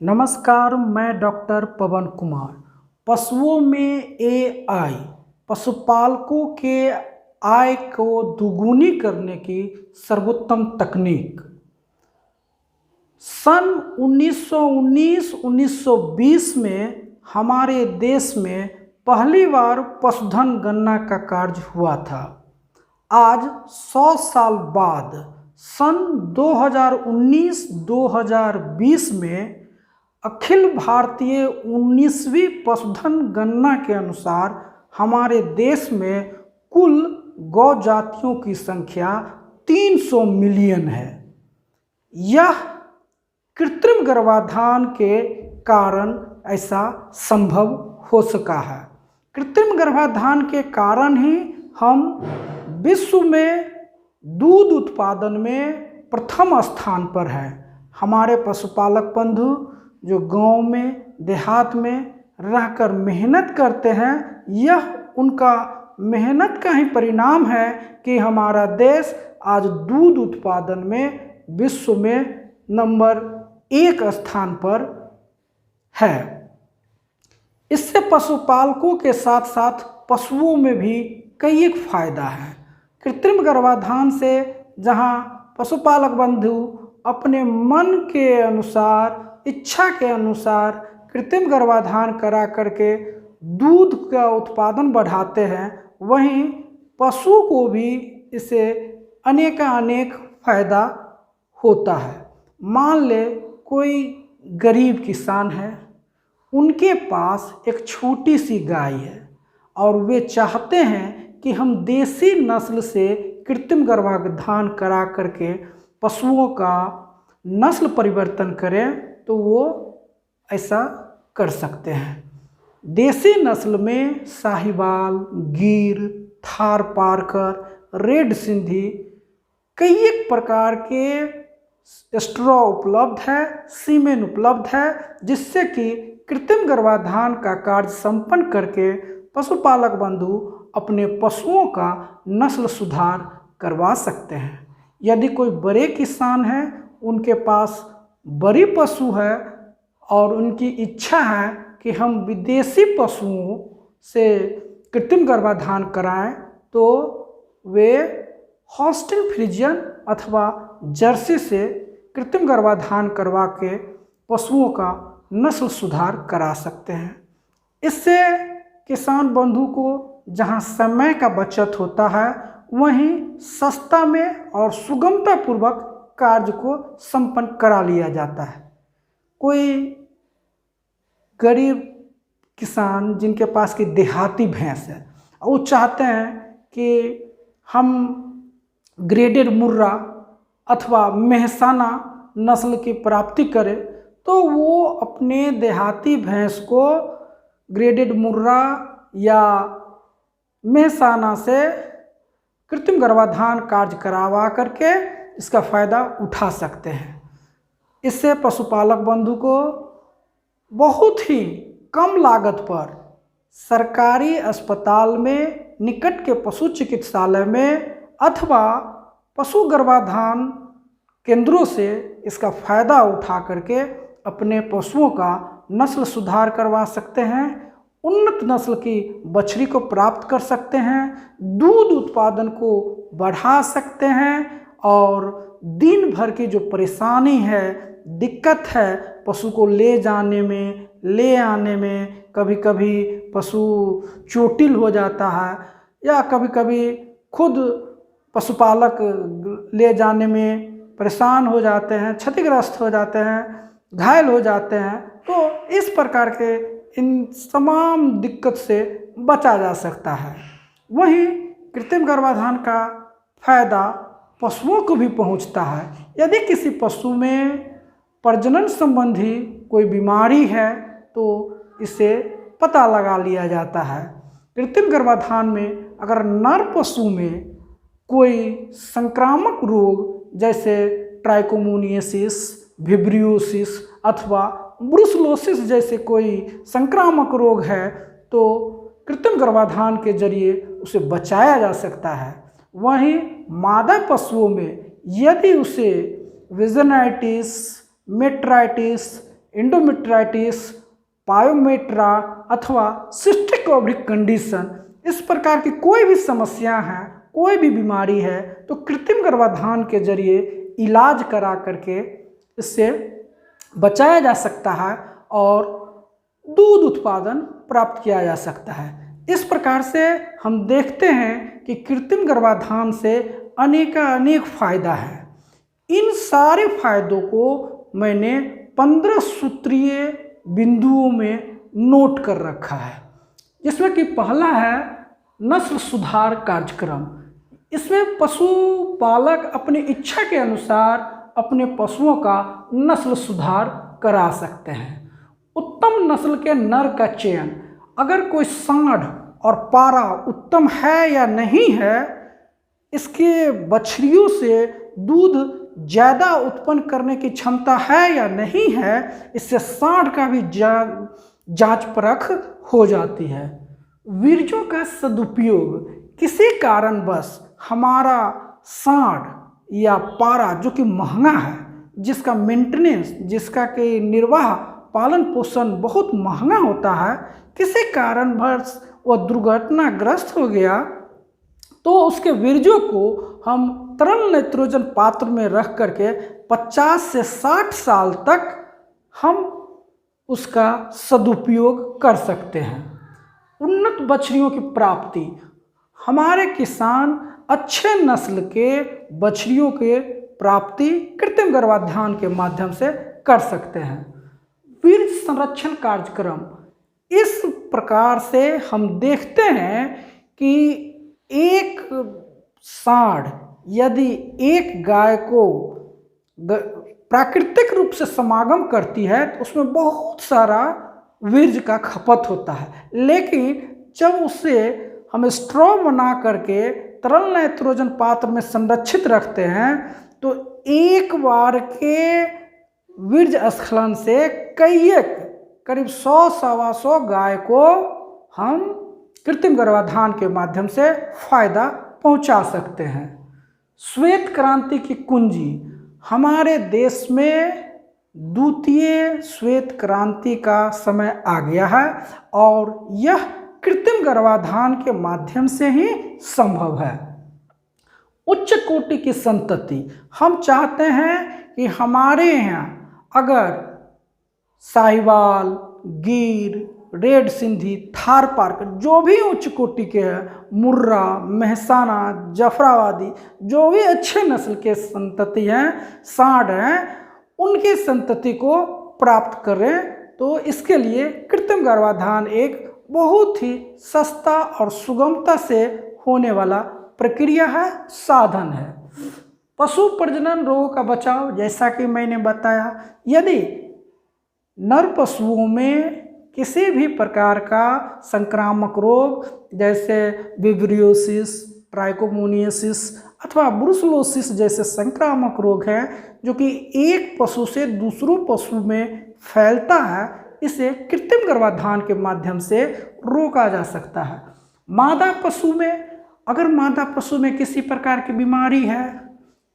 नमस्कार, मैं डॉक्टर पवन कुमार। पशुओं में एआई पशुपालकों के आय को दुगुनी करने की सर्वोत्तम तकनीक। सन 1919-1920 में हमारे देश में पहली बार पशुधन गणना का कार्य हुआ था। आज 100 साल बाद सन 2019-2020 में अखिल भारतीय 19वीं पशुधन गणना के अनुसार हमारे देश में कुल गौ जातियों की संख्या 300 मिलियन है। यह कृत्रिम गर्भाधान के कारण ऐसा संभव हो सका है। कृत्रिम गर्भाधान के कारण ही हम विश्व में दूध उत्पादन में प्रथम स्थान पर हैं। हमारे पशुपालक बंधु जो गांव में देहात में रहकर मेहनत करते हैं, यह उनका मेहनत का ही परिणाम है कि हमारा देश आज दूध उत्पादन में विश्व में नंबर 1 स्थान पर है। इससे पशुपालकों के साथ साथ पशुओं में भी कई एक फायदा है। कृत्रिम गर्भाधान से जहां पशुपालक बंधु अपने मन के अनुसार, इच्छा के अनुसार कृत्रिम गर्भाधान करा करके दूध का उत्पादन बढ़ाते हैं, वहीं पशु को भी इससे अनेक फायदा होता है। मान ले कोई गरीब किसान है, उनके पास एक छोटी सी गाय है और वे चाहते हैं कि हम देसी नस्ल से कृत्रिम गर्भाधान करा करके पशुओं का नस्ल परिवर्तन करें, तो वो ऐसा कर सकते हैं। देसी नस्ल में साहिवाल, गिर, थार पारकर, रेड सिंधी कई एक प्रकार के स्ट्रॉ उपलब्ध है, सीमेन उपलब्ध है, जिससे कि कृत्रिम गर्भाधान का कार्य संपन्न करके पशुपालक बंधु अपने पशुओं का नस्ल सुधार करवा सकते हैं। यदि कोई बड़े किसान हैं, उनके पास बड़ी पशु है और उनकी इच्छा है कि हम विदेशी पशुओं से कृत्रिम गर्भाधान कराएं, तो वे हॉस्टिन फ्रिजियन अथवा जर्सी से कृत्रिम गर्भाधान करवा के पशुओं का नस्ल सुधार करा सकते हैं। इससे किसान बंधु को जहां समय का बचत होता है, वहीं सस्ता में और सुगमता पूर्वक कार्य को संपन्न करा लिया जाता है। कोई गरीब किसान जिनके पास की देहाती भैंस है, वो चाहते हैं कि हम ग्रेडेड मुर्रा अथवा मेहसाना नस्ल की प्राप्ति करें, तो वो अपने देहाती भैंस को ग्रेडेड मुर्रा या मेहसाना से कृत्रिम गर्भाधान कार्य करवा करके इसका फ़ायदा उठा सकते हैं। इससे पशुपालक बंधु को बहुत ही कम लागत पर सरकारी अस्पताल में, निकट के पशु चिकित्सालय में अथवा पशु गर्भाधान केंद्रों से इसका फ़ायदा उठा करके अपने पशुओं का नस्ल सुधार करवा सकते हैं, उन्नत नस्ल की बछड़ी को प्राप्त कर सकते हैं, दूध उत्पादन को बढ़ा सकते हैं और दिन भर की जो परेशानी है, दिक्कत है पशु को ले जाने में, ले आने में, कभी कभी पशु चोटिल हो जाता है या कभी कभी खुद पशुपालक ले जाने में परेशान हो जाते हैं, क्षतिग्रस्त हो जाते हैं, घायल हो जाते हैं, तो इस प्रकार के इन तमाम दिक्कत से बचा जा सकता है। वहीं कृत्रिम गर्भाधान का फायदा पशुओं को भी पहुंचता है। यदि किसी पशु में प्रजनन संबंधी कोई बीमारी है, तो इसे पता लगा लिया जाता है। कृत्रिम गर्भाधान में अगर नर पशु में कोई संक्रामक रोग जैसे ट्राइकोमोनियासिस, विब्रियोसिस अथवा ब्रुसलोसिस जैसे कोई संक्रामक रोग है, तो कृत्रिम गर्भाधान के जरिए उसे बचाया जा सकता है। वहीं मादा पशुओं में यदि उसे विजनाइटिस, मेट्राइटिस एंडोमेट्राइटिस, पायोमेट्रा अथवा सिस्टिक ओवरी कंडीशन, इस प्रकार की कोई भी समस्या है, कोई भी बीमारी है, तो कृत्रिम गर्भाधान के जरिए इलाज करा करके इससे बचाया जा सकता है और दूध उत्पादन प्राप्त किया जा सकता है। इस प्रकार से हम देखते हैं कि कृत्रिम गर्भाधान से अनेक फायदा है। इन सारे फायदों को मैंने 15 सूत्रीय बिंदुओं में नोट कर रखा है, जिसमें कि पहला है नस्ल सुधार कार्यक्रम। इसमें पशुपालक अपनी इच्छा के अनुसार अपने पशुओं का नस्ल सुधार करा सकते हैं। उत्तम नस्ल के नर का चयन, अगर कोई सांड और पारा उत्तम है या नहीं है, इसके बछड़ियों से दूध ज़्यादा उत्पन्न करने की क्षमता है या नहीं है, इससे सांड का भी जांच परख हो जाती है। वीर्यों का सदुपयोग, किसी कारणवश हमारा सांड या पारा जो कि महंगा है, जिसका मेंटेनेंस, जिसका कि निर्वाह पालन पोषण बहुत महंगा होता है, किसी कारणवश वह दुर्घटनाग्रस्त हो गया, तो उसके वीर्यों को हम तरल नाइट्रोजन पात्र में रख करके 50 से 60 साल तक हम उसका सदुपयोग कर सकते हैं। उन्नत बछड़ियों की प्राप्ति, हमारे किसान अच्छे नस्ल के बछड़ियों के प्राप्ति कृत्रिम गर्भाधान के माध्यम से कर सकते हैं। वीर्य संरक्षण कार्यक्रम, इस प्रकार से हम देखते हैं कि एक सांड यदि एक गाय को प्राकृतिक रूप से समागम करती है तो उसमें बहुत सारा वीर्य का खपत होता है, लेकिन जब उसे हम स्ट्रॉ बना करके तरल नाइट्रोजन पात्र में संरक्षित रखते हैं तो एक बार के वीर्य स्खलन से करीब 100-125 गाय को हम कृत्रिम गर्भाधान के माध्यम से फायदा पहुंचा सकते हैं। श्वेत क्रांति की कुंजी, हमारे देश में द्वितीय श्वेत क्रांति का समय आ गया है और यह कृत्रिम गर्भाधान के माध्यम से ही संभव है। उच्च कोटि की संतति, हम चाहते हैं कि हमारे यहाँ अगर साहिवाल, गिर, रेड सिंधी, थार पार्कर, जो भी उच्च कोटि के हैं, मुर्रा, मेहसाना, जफराबादी, जो भी अच्छे नस्ल के संतति हैं, सांड हैं, उनकी संतति को प्राप्त करें, तो इसके लिए कृत्रिम गर्भाधान एक बहुत ही सस्ता और सुगमता से होने वाला प्रक्रिया है, साधन है। पशु प्रजनन रोगों का बचाव, जैसा कि मैंने बताया, यदि नर पशुओं में किसी भी प्रकार का संक्रामक रोग जैसे विब्रियोसिस, ट्राइकोमोनियसिस अथवा ब्रुसलोसिस जैसे संक्रामक रोग हैं जो कि एक पशु से दूसरों पशु में फैलता है, इसे कृत्रिम गर्भाधान के माध्यम से रोका जा सकता है। मादा पशु में, अगर मादा पशु में किसी प्रकार की बीमारी है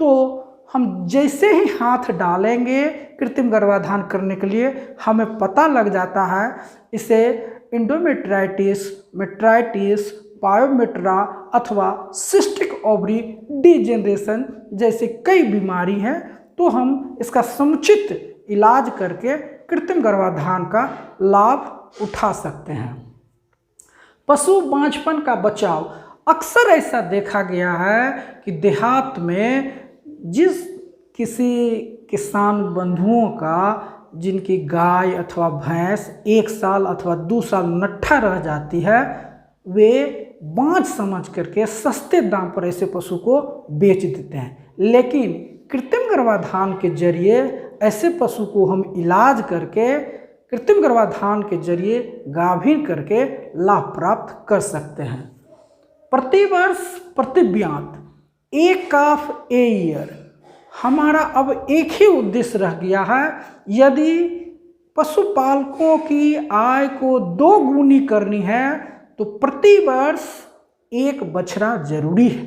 तो हम जैसे ही हाथ डालेंगे कृत्रिम गर्भाधान करने के लिए हमें पता लग जाता है, इसे एंडोमेट्राइटिस, मेट्राइटिस, पायोमेट्रा अथवा सिस्टिक ओवरी डिजेनरेशन जैसे कई बीमारी हैं, तो हम इसका समुचित इलाज करके कृत्रिम गर्भाधान का लाभ उठा सकते हैं। पशु बांझपन का बचाव, अक्सर ऐसा देखा गया है कि देहात में जिस किसी किसान बंधुओं का जिनकी गाय अथवा भैंस 1 साल अथवा 2 साल नट्ठा रह जाती है, वे बांझ समझ करके सस्ते दाम पर ऐसे पशु को बेच देते हैं, लेकिन कृत्रिम गर्भाधान के जरिए ऐसे पशु को हम इलाज करके कृत्रिम गर्भाधान के जरिए गाभिन करके लाभ प्राप्त कर सकते हैं। प्रतिवर्ष प्रतिव्यात, एक काफ ए ईयर, हमारा अब एक ही उद्देश्य रह गया है। यदि पशुपालकों की आय को 2 गुनी करनी है तो प्रतिवर्ष 1 बछड़ा जरूरी है।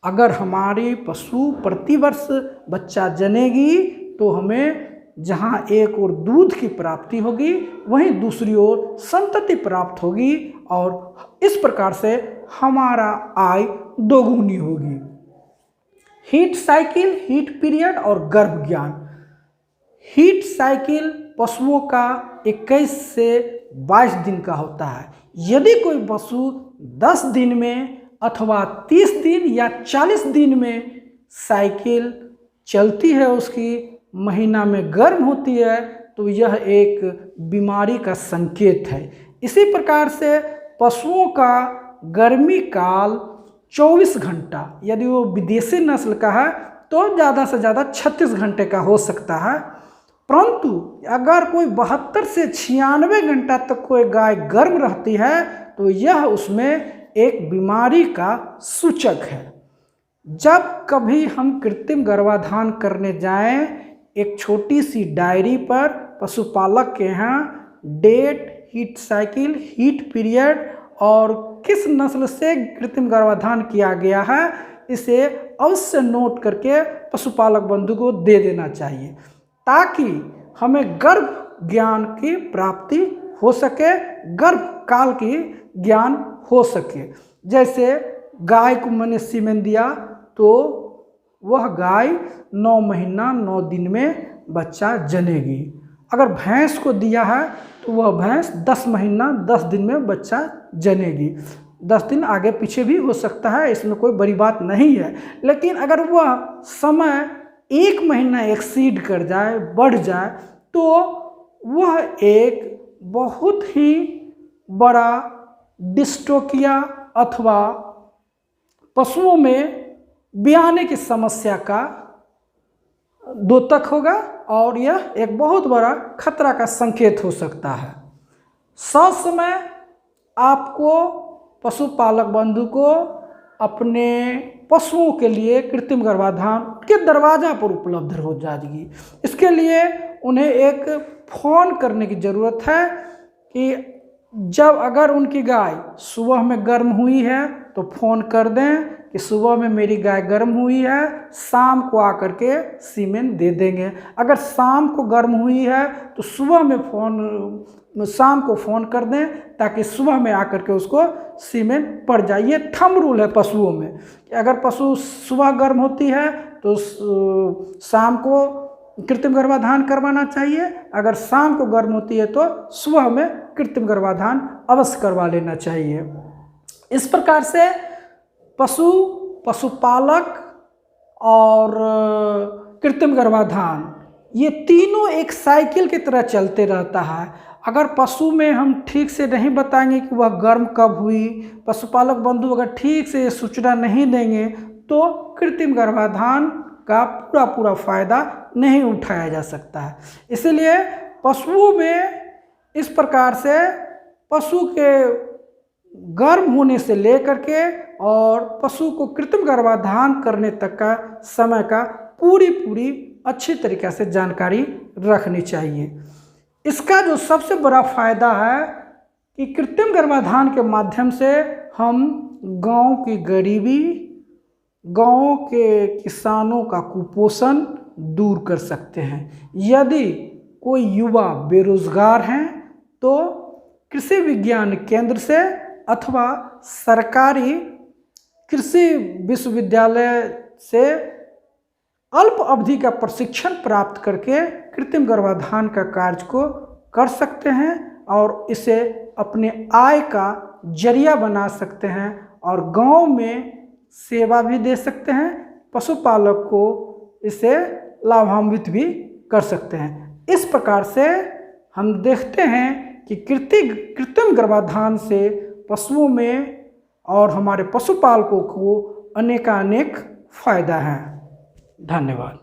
अगर हमारी पशु प्रतिवर्ष बच्चा जनेगी तो हमें जहाँ एक ओर दूध की प्राप्ति होगी वहीं दूसरी ओर संतति प्राप्त होगी और इस प्रकार से हमारा आय दोगुनी होगी। हीट साइकिल, हीट पीरियड और गर्भ ज्ञान। हीट साइकिल पशुओं का 21 से 22 दिन का होता है। यदि कोई पशु 10 दिन में अथवा 30 दिन या 40 दिन में साइकिल चलती है, उसकी महीना में गर्म होती है, तो यह एक बीमारी का संकेत है। इसी प्रकार से पशुओं का गर्मी काल 24 घंटा, यदि वो विदेशी नस्ल का है तो ज़्यादा से ज़्यादा 36 घंटे का हो सकता है। परंतु अगर कोई 72 से 96 घंटा तक कोई गाय गर्म रहती है तो यह उसमें एक बीमारी का सूचक है। जब कभी हम कृत्रिम गर्भाधान करने जाएं, एक छोटी सी डायरी पर पशुपालक के यहाँ date, heat cycle, heat period और किस नस्ल से कृत्रिम गर्भाधान किया गया है, इसे अवश्य नोट करके पशुपालक बंधु को दे देना चाहिए, ताकि हमें गर्भ ज्ञान की प्राप्ति हो सके, गर्भ काल की ज्ञान हो सके। जैसे गाय को मैंने सीमेन दिया तो वह गाय 9 महीना 9 दिन में बच्चा जनेगी। अगर भैंस को दिया है तो वह भैंस 10 महीना 10 दिन में बच्चा जनेगी। 10 दिन आगे पीछे भी हो सकता है, इसमें कोई बड़ी बात नहीं है। लेकिन अगर वह समय 1 महीना एक्सीड कर जाए, बढ़ जाए, तो वह एक बहुत ही बड़ा डिस्टोकिया अथवा पशुओं में ब्याने की समस्या का द्योतक होगा और यह एक बहुत बड़ा खतरा का संकेत हो सकता है। समय आपको पशुपालक बंधु को अपने पशुओं के लिए कृत्रिम गर्भाधान के दरवाजा पर उपलब्ध हो जाएगी। इसके लिए उन्हें एक फ़ोन करने की ज़रूरत है कि जब अगर उनकी गाय सुबह में गर्म हुई है तो फ़ोन कर दें कि सुबह में मेरी गाय गर्म हुई है, शाम को आकर के सीमेन दे देंगे। अगर शाम को गर्म हुई है तो सुबह में शाम को फ़ोन कर दें, ताकि सुबह में आकर के उसको सीमेन पड़ जाए। ये थंब रूल है पशुओं में कि अगर पशु सुबह गर्म होती है तो शाम को कृत्रिम गर्भाधान करवाना चाहिए, अगर शाम को गर्म होती है तो सुबह में कृत्रिम गर्भाधान अवश्य करवा लेना चाहिए। इस प्रकार से पशुपालक और कृत्रिम गर्भाधान ये तीनों एक साइकिल की तरह चलते रहता है। अगर पशु में हम ठीक से नहीं बताएंगे कि वह गर्म कब हुई, पशुपालक बंधु अगर ठीक से सूचना नहीं देंगे, तो कृत्रिम गर्भाधान का पूरा फायदा नहीं उठाया जा सकता है। इसलिए पशुओं में इस प्रकार से पशु के गर्म होने से लेकर के और पशु को कृत्रिम गर्भाधान करने तक का समय का पूरी अच्छी तरीके से जानकारी रखनी चाहिए। इसका जो सबसे बड़ा फायदा है कि कृत्रिम गर्भाधान के माध्यम से हम गांव की गरीबी, गांव के किसानों का कुपोषण दूर कर सकते हैं। यदि कोई युवा बेरोजगार हैं तो कृषि विज्ञान केंद्र से अथवा सरकारी कृषि विश्वविद्यालय से अल्प अवधि का प्रशिक्षण प्राप्त करके कृत्रिम गर्भाधान का कार्य को कर सकते हैं और इसे अपने आय का जरिया बना सकते हैं और गांव में सेवा भी दे सकते हैं। पशुपालक को इसे लाभान्वित भी कर सकते हैं। इस प्रकार से हम देखते हैं कि कृत्रिम गर्भाधान से पशुओं में और हमारे पशुपालकों को अनेकानेक फायदा है। धन्यवाद।